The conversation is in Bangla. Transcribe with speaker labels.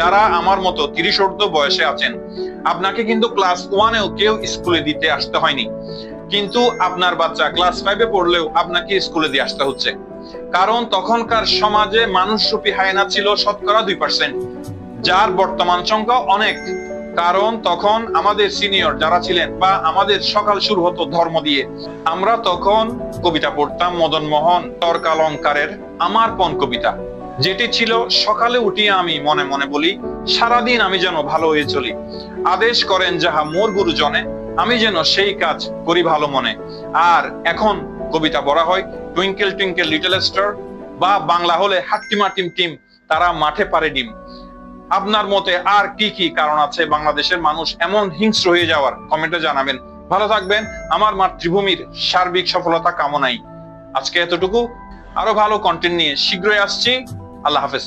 Speaker 1: যারা আমার মতো 30 ঊর্ধ্ব বয়সে আছেন, আপনাকে কিন্তু ক্লাস 1-এও কেউ স্কুলে দিতে আসতে হয়নি, কিন্তু আপনার বাচ্চা ক্লাস 5-এ পড়লেও আপনাকে স্কুলে দিয়ে আসতে হচ্ছে। কারণ তখনকার সমাজে মানুষরূপী হায়না ছিল শতকরা 2%, যার বর্তমান সংখ্যা অনেক। কারণ তখন আমাদের সিনিয়র যারা ছিলেন, বা আমাদের সকাল শুরু হতো ধর্ম দিয়ে। আমরা তখন কবিতা পড়তাম মদন মোহন তর্কালঙ্কারের আমার পণ কবিতা, যেটি ছিল সকালে উঠিয়া আমি মনে মনে বলি, সারাদিন আমি যেন ভালো হয়ে চলি। আদেশ করেন যাহা মোর গুরুজনে, আমি যেন সেই কাজ করি ভালো মনে। আর এখন কবিতা পড়া হয় টুইঙ্কেল টুইঙ্কেল লিটল স্টার, বা বাংলা হলে হাট্টিমা টিম টিম তারা মাঠে পারে ডিম। আপনার মতে আর কি কি কারণ আছে বাংলাদেশের মানুষ এমন হিংস্র হয়ে যাওয়ার? কমেন্টে জানাবেন। ভালো থাকবেন। আমার মাতৃভূমির সার্বিক সফলতা কামনাই। আজকে এতটুকু। আরো ভালো কন্টেন্ট নিয়ে শীঘ্রই আসছি। আল্লাহ হাফেজ।